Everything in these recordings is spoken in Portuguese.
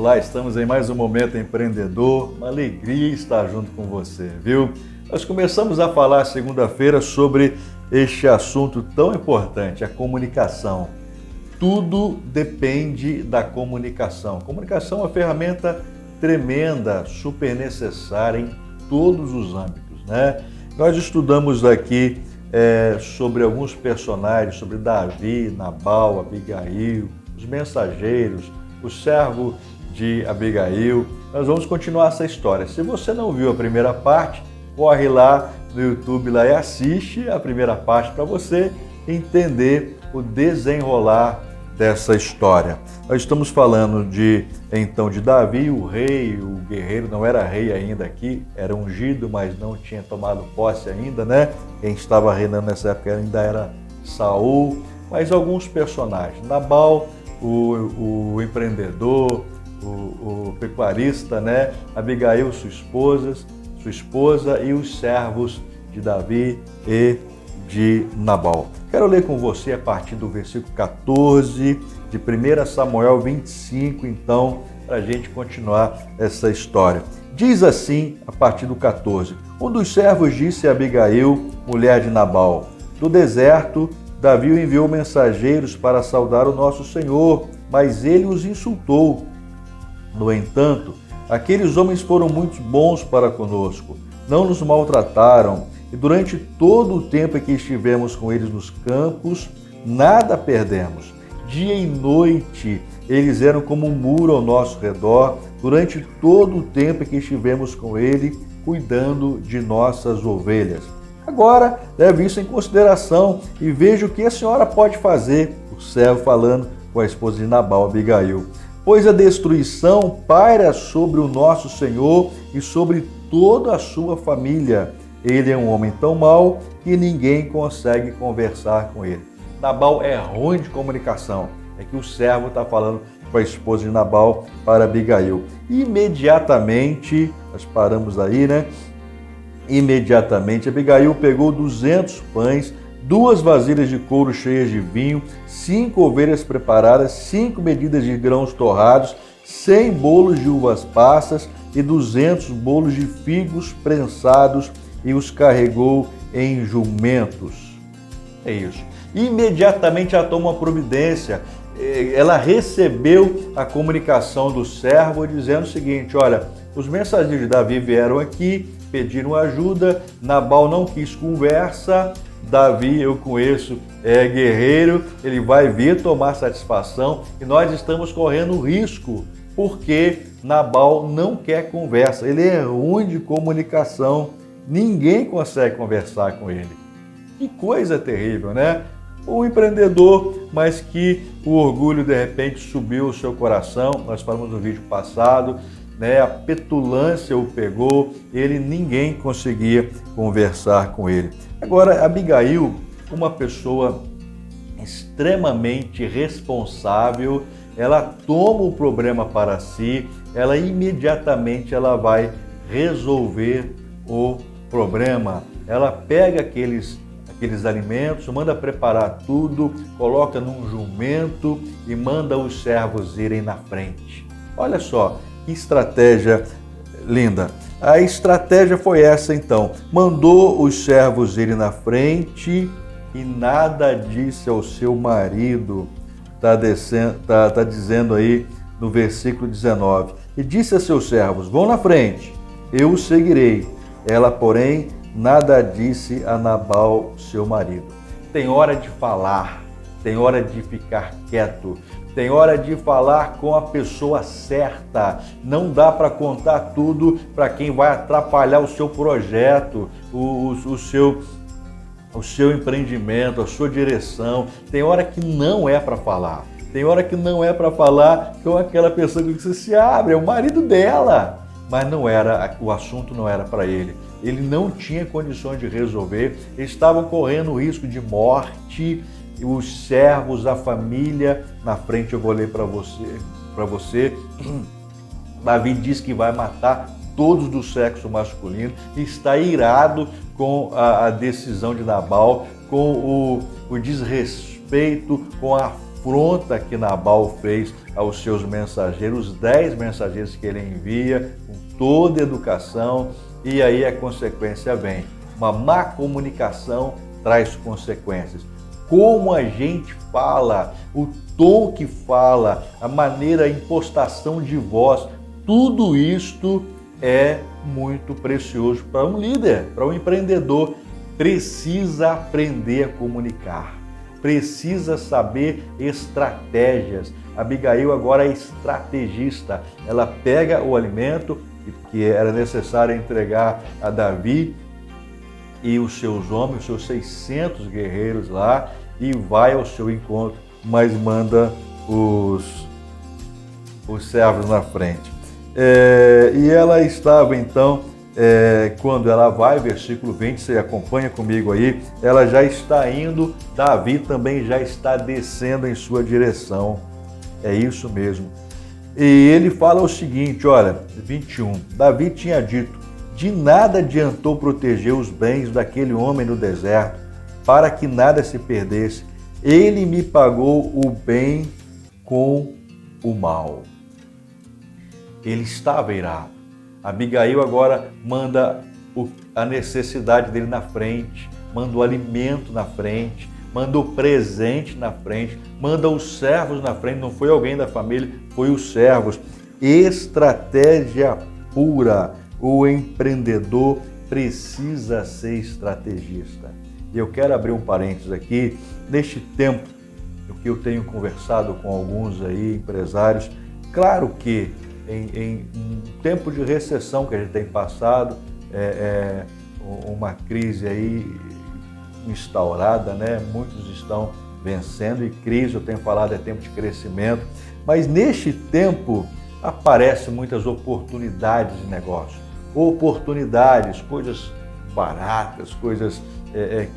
Olá, estamos em mais um Momento Empreendedor. Uma alegria estar junto com você, viu? Nós começamos a falar segunda-feira sobre este assunto tão importante, a comunicação. Tudo depende da comunicação. Comunicação é uma ferramenta tremenda, super necessária em todos os âmbitos, né? Nós estudamos aqui sobre alguns personagens, sobre Davi, Nabal, Abigail, os mensageiros, o servo de Abigail. Nós vamos continuar essa história. Se você não viu a primeira parte, corre lá no YouTube lá e assiste a primeira parte para você entender o desenrolar dessa história. Nós estamos falando de Davi, o rei, o guerreiro, não era rei ainda aqui, era ungido, mas não tinha tomado posse ainda, né? Quem estava reinando nessa época ainda era Saul, mas alguns personagens. Nabal, o empreendedor, o pecuarista, né? Abigail, sua esposa e os servos de Davi e de Nabal. Quero ler com você a partir do versículo 14 de 1 Samuel 25, então, para a gente continuar essa história. Diz assim, a partir do 14: Um dos servos disse a Abigail, mulher de Nabal: Do deserto, Davi enviou mensageiros para saudar o nosso Senhor, mas ele os insultou. No entanto, aqueles homens foram muito bons para conosco, não nos maltrataram, e durante todo o tempo em que estivemos com eles nos campos, nada perdemos. Dia e noite, eles eram como um muro ao nosso redor, durante todo o tempo em que estivemos com ele, cuidando de nossas ovelhas. Agora, leve isso em consideração e veja o que a senhora pode fazer, o servo falando com a esposa de Nabal, Abigail. Pois a destruição paira sobre o nosso Senhor e sobre toda a sua família. Ele é um homem tão mau que ninguém consegue conversar com ele. Nabal é ruim de comunicação. É que o servo está falando com a esposa de Nabal para Abigail. Imediatamente, nós paramos aí, né? Imediatamente, Abigail pegou 200 pães, 2 vasilhas de couro cheias de vinho, 5 ovelhas preparadas, 5 medidas de grãos torrados, 100 bolos de uvas passas e 200 bolos de figos prensados, e os carregou em jumentos. É isso. Imediatamente ela toma uma providência. Ela recebeu a comunicação do servo dizendo o seguinte: olha, os mensageiros de Davi vieram aqui, pediram ajuda, Nabal não quis conversa, Davi, eu conheço, é guerreiro, ele vai vir tomar satisfação e nós estamos correndo risco, porque Nabal não quer conversa, ele é ruim de comunicação, ninguém consegue conversar com ele. Que coisa terrível, né? Um empreendedor, mas que o orgulho de repente subiu o seu coração, nós falamos no vídeo passado, né? A petulância o pegou, ninguém conseguia conversar com ele. Agora, Abigail, uma pessoa extremamente responsável, ela toma o problema para si, ela imediatamente vai resolver o problema. Ela pega aqueles alimentos, manda preparar tudo, coloca num jumento e manda os servos irem na frente. Olha só, que estratégia linda. A estratégia foi essa então. Mandou os servos irem na frente e nada disse ao seu marido. Tá dizendo aí no versículo 19. E disse a seus servos: vão na frente, eu os seguirei. Ela, porém, nada disse a Nabal, seu marido. Tem hora de falar, tem hora de ficar quieto, tem hora de falar com a pessoa certa. Não dá para contar tudo para quem vai atrapalhar o seu projeto, o seu empreendimento, a sua direção. Tem hora que não é para falar. Tem hora que não é para falar com aquela pessoa que você se abre, é o marido dela. Mas não era, o assunto não era para ele. Ele não tinha condições de resolver, estavam correndo risco de morte, os servos, a família. Na frente eu vou ler para você. Davi diz que vai matar todos do sexo masculino, está irado com a decisão de Nabal, com o desrespeito, com a afronta que Nabal fez aos seus mensageiros, os 10 mensageiros que ele envia, com toda educação, e aí a consequência vem. Uma má comunicação traz consequências. Como a gente fala, o tom que fala, a maneira, a impostação de voz, tudo isto é muito precioso para um líder, para um empreendedor. Precisa aprender a comunicar, precisa saber estratégias. Abigail agora é estrategista. Ela pega o alimento que era necessário entregar a Davi e os seus homens, os seus 600 guerreiros lá, e vai ao seu encontro, mas manda os servos na frente. E ela estava então, quando ela vai, versículo 20, você acompanha comigo aí, ela já está indo, Davi também já está descendo em sua direção. É isso mesmo. E ele fala o seguinte, olha, 21, Davi tinha dito, de nada adiantou proteger os bens daquele homem no deserto, para que nada se perdesse. Ele me pagou o bem com o mal. Ele estava irado. Abigail agora manda a necessidade dele na frente, manda o alimento na frente, manda o presente na frente, manda os servos na frente, não foi alguém da família, foi os servos. Estratégia pura. O empreendedor precisa ser estrategista. E eu quero abrir um parênteses aqui. Neste tempo, o que eu tenho conversado com alguns aí, empresários, claro que em um tempo de recessão que a gente tem passado, uma crise aí instaurada, né? Muitos estão vencendo, e crise, eu tenho falado, é tempo de crescimento, mas neste tempo aparecem muitas oportunidades de negócio, coisas baratas, coisas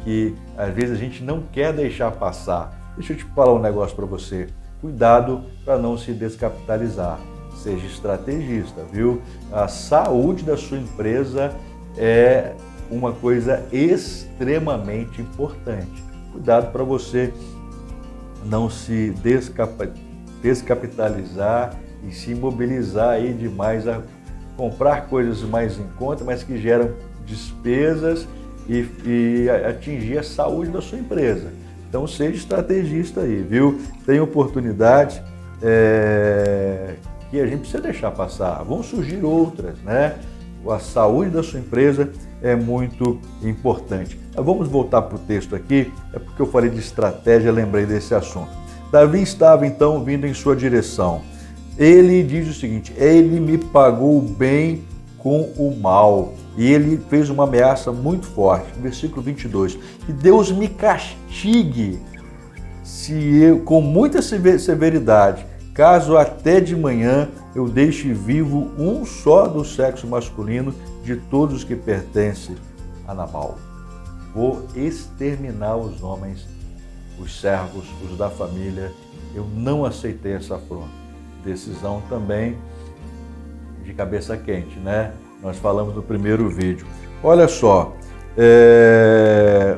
que às vezes a gente não quer deixar passar. Deixa eu te falar um negócio para você, cuidado para não se descapitalizar, seja estrategista, viu? A saúde da sua empresa é uma coisa extremamente importante. Cuidado para você não se descapitalizar e se imobilizar aí demais a comprar coisas mais em conta, mas que geram despesas e atingir a saúde da sua empresa. Então seja estrategista aí, viu? Tem oportunidades que a gente precisa deixar passar. Vão surgir outras, né? A saúde da sua empresa é muito importante. Mas vamos voltar para o texto aqui, é porque eu falei de estratégia, lembrei desse assunto. Davi estava então vindo em sua direção. Ele diz o seguinte, ele me pagou o bem com o mal. E ele fez uma ameaça muito forte. Versículo 22. Que Deus me castigue se eu, com muita severidade, caso até de manhã eu deixe vivo um só do sexo masculino de todos os que pertencem a Nabal. Vou exterminar os homens, os servos, os da família. Eu não aceitei essa afronta. Decisão também de cabeça quente, né? Nós falamos no primeiro vídeo. Olha só,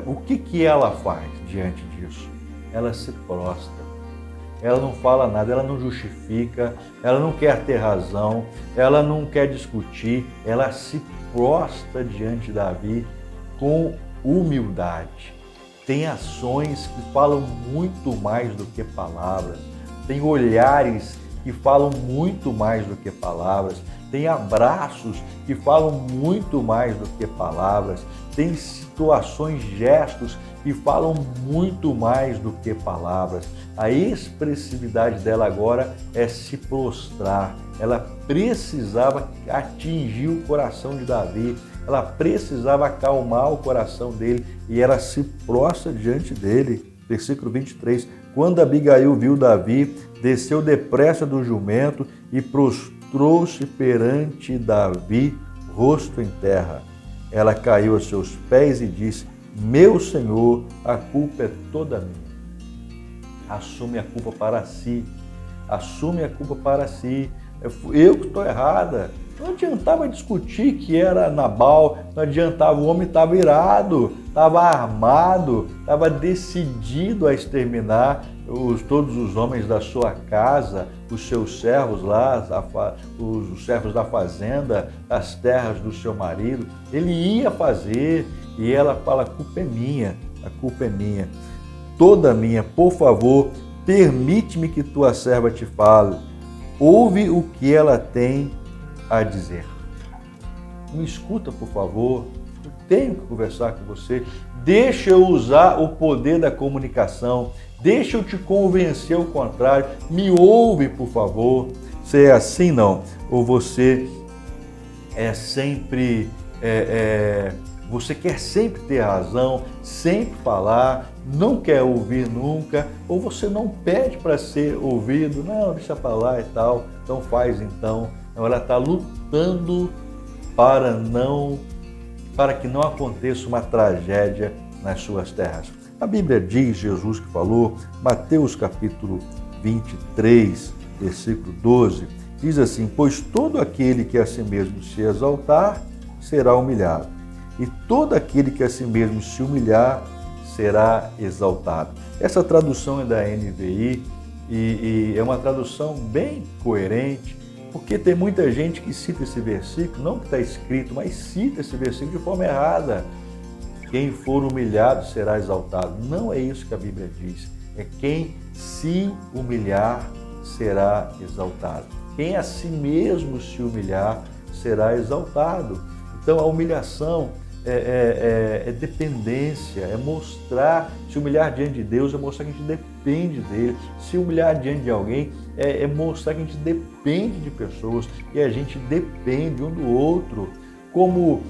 o que ela faz diante disso? Ela se prostra. Ela não fala nada, ela não justifica, ela não quer ter razão, ela não quer discutir, ela se prostra diante de Davi com humildade. Tem ações que falam muito mais do que palavras, tem olhares que falam muito mais do que palavras, tem abraços que falam muito mais do que palavras, tem situações, gestos que falam muito mais do que palavras. A expressividade dela agora é se prostrar. Ela precisava atingir o coração de Davi, ela precisava acalmar o coração dele e ela se prostra diante dele. Versículo 23. Quando Abigail viu Davi, desceu depressa do jumento e prostrou-se perante Davi, rosto em terra. Ela caiu a seus pés e disse, meu senhor, a culpa é toda minha. Assume a culpa para si. Assume a culpa para si. Eu que estou errada. Não adiantava discutir que era Nabal, não adiantava, o homem estava irado, estava armado, estava decidido a exterminar todos os homens da sua casa, os seus servos lá, os servos da fazenda, as terras do seu marido. Ele ia fazer, e ela fala: a culpa é minha, a culpa é minha, toda minha, por favor, permite-me que tua serva te fale, ouve o que ela tem a dizer. Me escuta, por favor, eu tenho que conversar com você, deixa eu usar o poder da comunicação, deixa eu te convencer ao contrário, me ouve, por favor. Você é assim, não? Ou você é sempre... Você quer sempre ter razão, sempre falar, não quer ouvir nunca, ou você não pede para ser ouvido, não, deixa para lá e tal, então faz então. Ela está lutando para que não aconteça uma tragédia nas suas terras. A Bíblia diz, Jesus que falou, Mateus capítulo 23, versículo 12, diz assim: pois todo aquele que a si mesmo se exaltar será humilhado, e todo aquele que a si mesmo se humilhar será exaltado. Essa tradução é da NVI e é uma tradução bem coerente, porque tem muita gente que cita esse versículo, não que está escrito, mas cita esse versículo de forma errada. Quem for humilhado será exaltado. Não é isso que a Bíblia diz. É quem se humilhar será exaltado. Quem a si mesmo se humilhar será exaltado. Então a humilhação é dependência, é mostrar, se humilhar diante de Deus é mostrar que a gente depende dele. Se humilhar diante de alguém é mostrar que a gente depende de pessoas e a gente depende um do outro. Como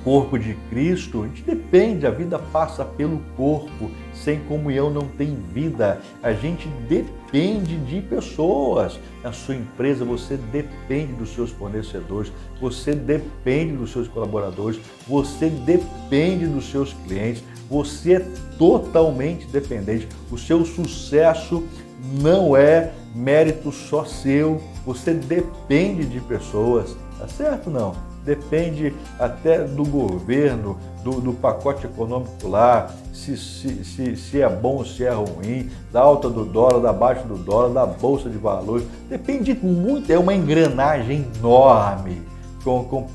corpo de Cristo, a gente depende, a vida passa pelo corpo, sem comunhão não tem vida, a gente depende de pessoas. Na sua empresa você depende dos seus fornecedores, você depende dos seus colaboradores, você depende dos seus clientes, você é totalmente dependente. O seu sucesso não é mérito só seu, você depende de pessoas, tá certo? Não. Depende até do governo, do pacote econômico lá, se é bom ou se é ruim, da alta do dólar, da baixa do dólar, da bolsa de valores. Depende muito, é uma engrenagem enorme, com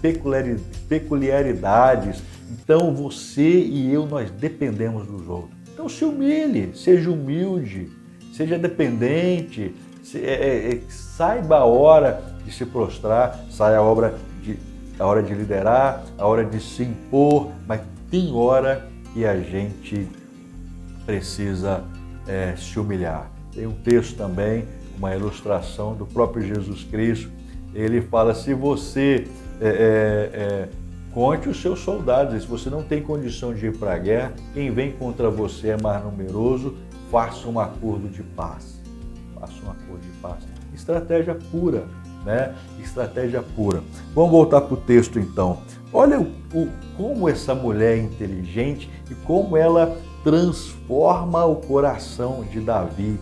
peculiaridades. Então você e eu, nós dependemos dos outros. Então se humilhe, seja humilde, seja dependente, saiba a hora de se prostrar, saiba a hora de liderar, a hora de se impor, mas tem hora que a gente precisa se humilhar. Tem um texto também, uma ilustração do próprio Jesus Cristo. Ele fala: se você conte os seus soldados, se você não tem condição de ir para a guerra, quem vem contra você é mais numeroso, faça um acordo de paz. Faça um acordo de paz. Estratégia pura. Estratégia pura. Vamos voltar para o texto então. Olha como essa mulher é inteligente e como ela transforma o coração de Davi.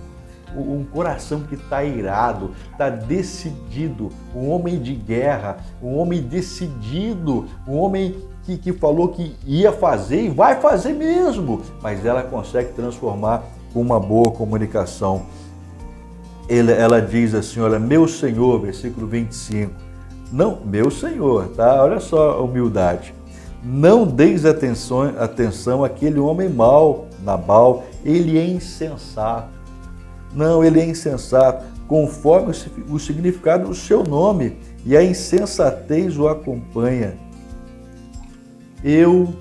Um coração que está irado, está decidido, um homem de guerra, um homem decidido, um homem que falou que ia fazer e vai fazer mesmo, mas ela consegue transformar com uma boa comunicação. Ela diz assim, olha, meu Senhor, versículo 25, não, meu Senhor, tá? Olha só a humildade. Não deis atenção àquele homem mau, Nabal, ele é insensato. Não, ele é insensato, conforme o significado do seu nome, e a insensatez o acompanha. Eu,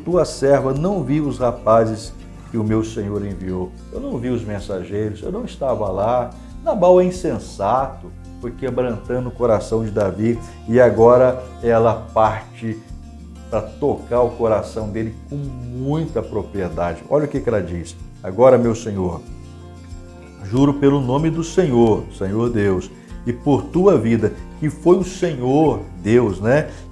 tua serva, não vi os rapazes que o meu Senhor enviou. Eu não vi os mensageiros, eu não estava lá. Nabal é insensato, foi quebrantando o coração de Davi e agora ela parte para tocar o coração dele com muita propriedade. Olha o que ela diz. Agora, meu Senhor, juro pelo nome do Senhor, Senhor Deus, e por tua vida, que foi o Senhor Deus,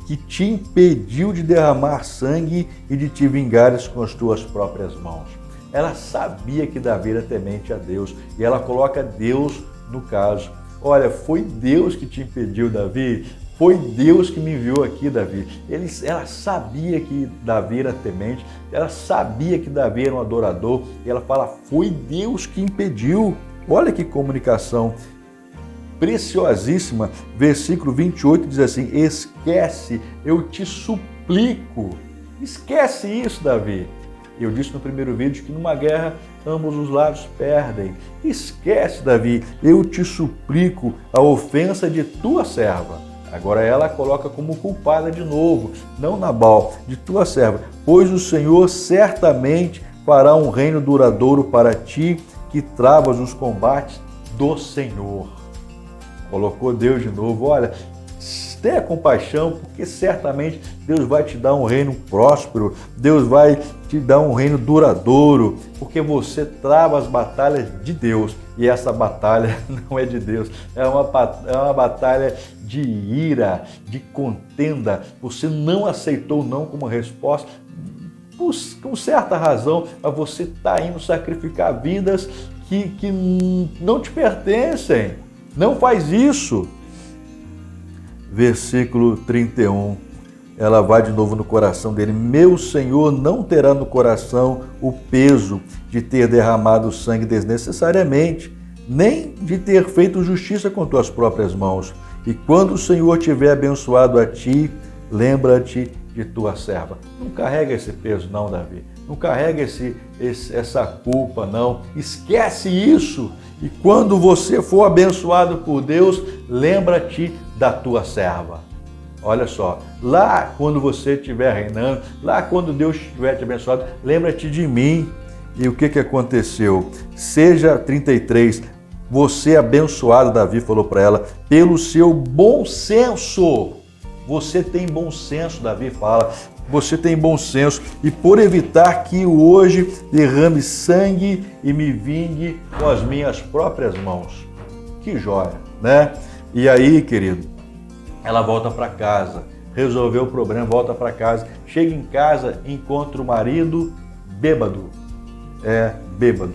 que te impediu de derramar sangue e de te vingares com as tuas próprias mãos. Ela sabia que Davi era temente a Deus e ela coloca Deus no caso. Olha, foi Deus que te impediu, Davi, foi Deus que me enviou aqui, Davi. Ela sabia que Davi era temente, ela sabia que Davi era um adorador, e ela fala, foi Deus que impediu. Olha que comunicação preciosíssima. Versículo 28 diz assim, esquece, eu te suplico. Esquece isso, Davi. Eu disse no primeiro vídeo que numa guerra ambos os lados perdem. Esquece, Davi, eu te suplico a ofensa de tua serva. Agora ela coloca como culpada de novo, não Nabal, de tua serva. Pois o Senhor certamente fará um reino duradouro para ti, que travas os combates do Senhor. Colocou Deus de novo, olha, tenha compaixão, porque certamente Deus vai te dar um reino próspero, Deus vai te dar um reino duradouro, porque você trava as batalhas de Deus, e essa batalha não é de Deus, é uma batalha de ira, de contenda. Você não aceitou não como resposta, com certa razão, mas você está indo sacrificar vidas que não te pertencem. Não faz isso. Versículo 31, ela vai de novo no coração dele. Meu Senhor não terá no coração o peso de ter derramado sangue desnecessariamente, nem de ter feito justiça com tuas próprias mãos. E quando o Senhor tiver abençoado a ti, lembra-te de tua serva. Não carrega esse peso não, Davi. Não carrega essa culpa não. Esquece isso. E quando você for abençoado por Deus, lembra-te da tua serva. Olha só, lá quando você estiver reinando, lá quando Deus estiver te abençoado, lembra-te de mim. E o que aconteceu? Seja 33, você abençoado, Davi falou para ela, pelo seu bom senso. Você tem bom senso, Davi fala. Você tem bom senso, e por evitar que hoje derrame sangue e me vingue com as minhas próprias mãos. Que joia, né? E aí, querido, ela volta para casa, resolveu o problema, volta para casa, chega em casa, encontra o marido bêbado. Bêbado,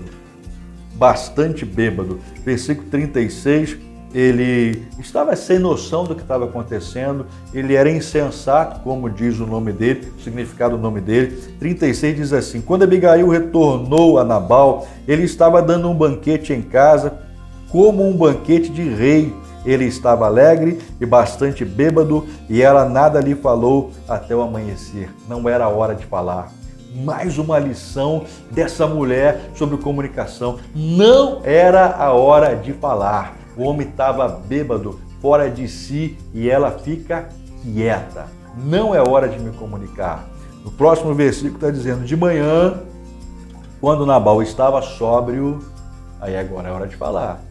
bastante bêbado. Versículo 36, ele estava sem noção do que estava acontecendo, ele era insensato, como diz o nome dele, o significado do nome dele. 36 diz assim, quando Abigail retornou a Nabal, ele estava dando um banquete em casa, como um banquete de rei. Ele estava alegre e bastante bêbado, e ela nada lhe falou até o amanhecer. Não era hora de falar. Mais uma lição dessa mulher sobre comunicação. Não era a hora de falar. O homem estava bêbado, fora de si, e ela fica quieta. Não é hora de me comunicar. No próximo versículo está dizendo, de manhã, quando Nabal estava sóbrio, aí agora é hora de falar.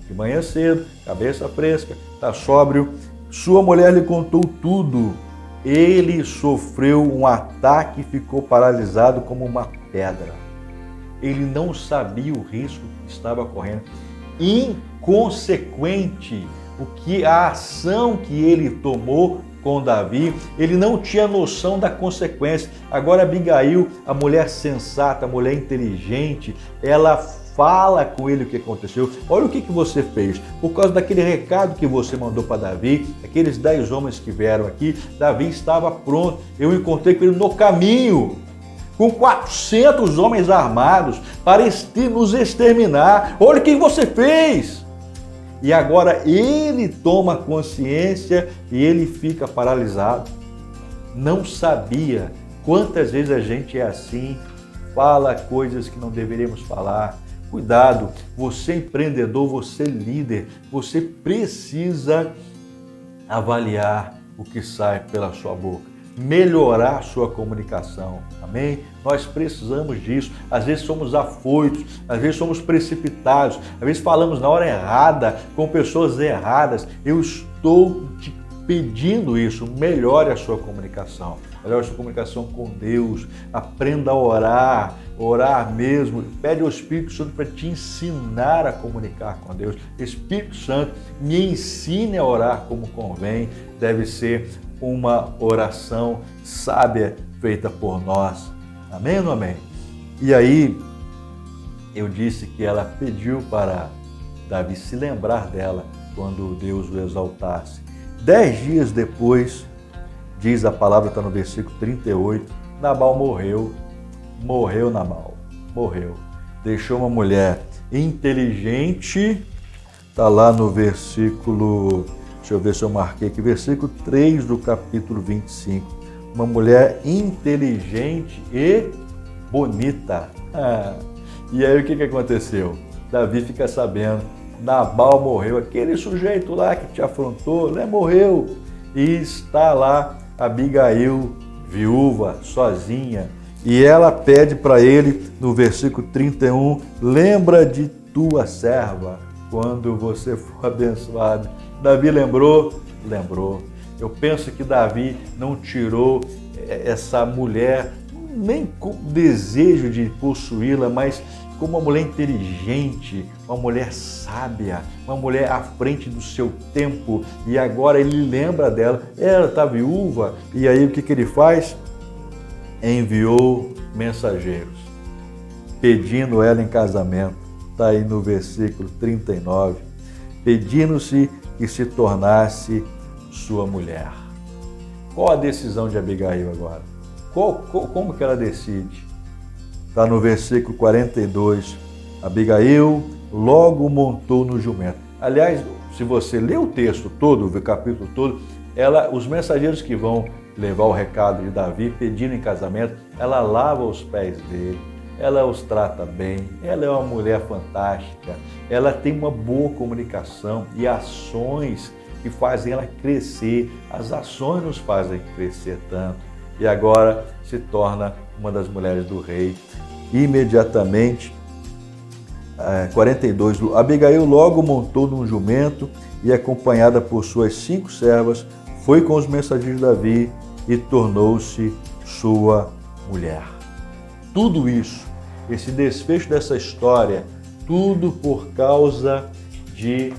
De manhã cedo, cabeça fresca, está sóbrio, sua mulher lhe contou tudo. Ele sofreu um ataque e ficou paralisado como uma pedra. Ele não sabia o risco que estava correndo. Inconsequente a ação que ele tomou com Davi, ele não tinha noção da consequência. Agora Abigail, a mulher sensata, a mulher inteligente, ela fala com ele o que aconteceu. Olha o que você fez. Por causa daquele recado que você mandou para Davi, aqueles 10 homens que vieram aqui, Davi estava pronto. Eu encontrei com ele no caminho, com 400 homens armados para nos exterminar. Olha o que você fez. E agora ele toma consciência e ele fica paralisado. Não sabia. Quantas vezes a gente é assim, fala coisas que não deveríamos falar. Cuidado, você empreendedor, você líder, você precisa avaliar o que sai pela sua boca, melhorar a sua comunicação, amém? Nós precisamos disso. Às vezes somos afoitos, às vezes somos precipitados, às vezes falamos na hora errada, com pessoas erradas. Eu estou te pedindo isso, melhore a sua comunicação. Melhore a sua comunicação com Deus, aprenda a orar mesmo, pede ao Espírito Santo para te ensinar a comunicar com Deus. Espírito Santo, me ensine a orar como convém, deve ser uma oração sábia feita por nós. Amém ou não amém? E aí, eu disse que ela pediu para Davi se lembrar dela quando Deus o exaltasse. 10 dias depois, diz a palavra, está no versículo 38, Nabal morreu. Morreu Nabal. Morreu. Deixou uma mulher inteligente, está lá no versículo, deixa eu ver se eu marquei aqui, versículo 3 do capítulo 25. Uma mulher inteligente e bonita. E aí o que aconteceu? Davi fica sabendo, Nabal morreu, aquele sujeito lá que te afrontou, né, morreu. E está lá Abigail, viúva, sozinha. E ela pede para ele, no versículo 31, lembra de tua serva quando você for abençoado. Davi lembrou? Lembrou. Eu penso que Davi não tirou essa mulher nem com desejo de possuí-la, mas como uma mulher inteligente, uma mulher sábia, uma mulher à frente do seu tempo. E agora ele lembra dela. Ela está viúva. E aí o que ele faz? Enviou mensageiros, pedindo ela em casamento. Está aí no versículo 39. Pedindo-se que se tornasse sua mulher. Qual a decisão de Abigail agora? Como que ela decide? Está no versículo 42. Abigail logo montou no jumento. Aliás, se você ler o texto todo, o capítulo todo, os mensageiros que vão levar o recado de Davi pedindo em casamento, ela lava os pés dele, ela os trata bem, ela é uma mulher fantástica, ela tem uma boa comunicação e ações que fazem ela crescer. As ações nos fazem crescer tanto. E agora se torna uma das mulheres do rei. Imediatamente, 42, Abigail logo montou num jumento e, acompanhada por suas 5 servas, foi com os mensageiros de Davi e tornou-se sua mulher. Tudo isso, esse desfecho dessa história, tudo por causa de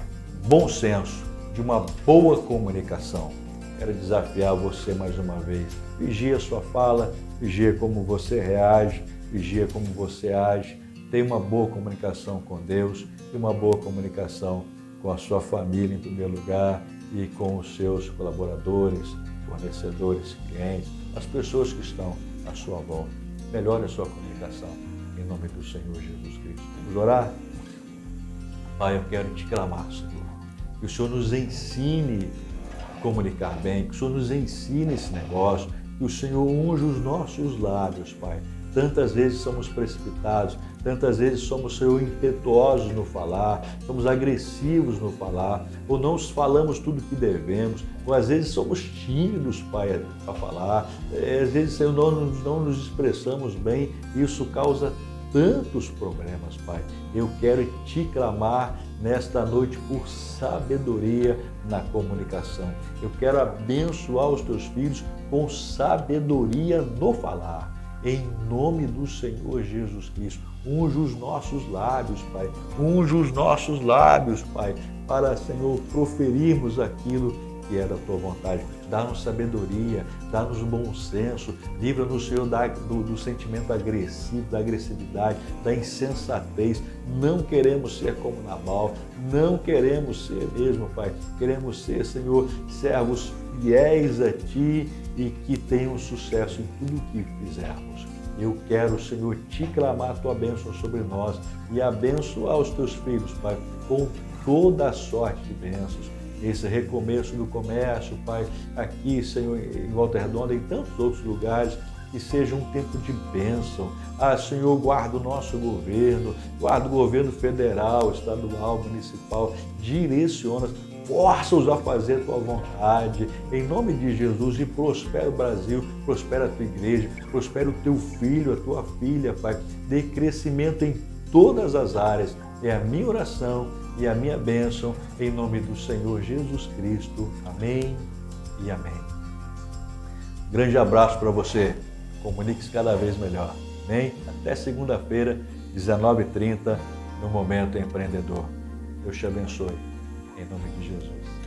bom senso, de uma boa comunicação. Quero desafiar você mais uma vez. Vigie a sua fala, vigie como você reage, vigie como você age. Tenha uma boa comunicação com Deus e uma boa comunicação com a sua família, em primeiro lugar, e com os seus colaboradores, fornecedores, clientes, as pessoas que estão à sua volta. Melhore a sua comunicação, em nome do Senhor Jesus Cristo. Vamos orar? Pai, eu quero te clamar, Senhor, que o Senhor nos ensine a comunicar bem, que o Senhor nos ensine esse negócio, que o Senhor unja os nossos lábios, Pai. Tantas vezes somos precipitados, tantas vezes somos, Senhor, impetuosos no falar, somos agressivos no falar, ou não falamos tudo o que devemos, ou às vezes somos tímidos, Pai, para falar, às vezes, Senhor, não nos expressamos bem, e isso causa tantos problemas, Pai. Eu quero te clamar nesta noite por sabedoria na comunicação. Eu quero abençoar os teus filhos com sabedoria no falar. Em nome do Senhor Jesus Cristo, unja os nossos lábios, Pai. Unja os nossos lábios, Pai, para, Senhor, proferirmos aquilo que é da Tua vontade. Dá-nos sabedoria, dá-nos bom senso, livra-nos, Senhor, do sentimento agressivo, da agressividade, da insensatez. Não queremos ser como Nabal, não queremos ser mesmo, Pai. Queremos ser, Senhor, servos fiéis a Ti e que tenham sucesso em tudo o que fizermos. Eu quero, Senhor, te clamar a Tua bênção sobre nós e abençoar os Teus filhos, Pai, com toda a sorte de bênçãos. Esse recomeço do comércio, Pai, aqui, Senhor, em Volta Redonda e em tantos outros lugares, que seja um tempo de bênção. Senhor, guarda o nosso governo, guarda o governo federal, estadual, municipal, direciona, força-os a fazer a Tua vontade, em nome de Jesus, e prospera o Brasil, prospera a Tua igreja, prospera o Teu filho, a Tua filha, Pai, dê crescimento em todas as áreas. É a minha oração e a minha bênção, em nome do Senhor Jesus Cristo. Amém e amém. Grande abraço para você. Comunique-se cada vez melhor. Amém? Até segunda-feira, 19h30, no Momento Empreendedor. Deus te abençoe. Em nome de Jesus.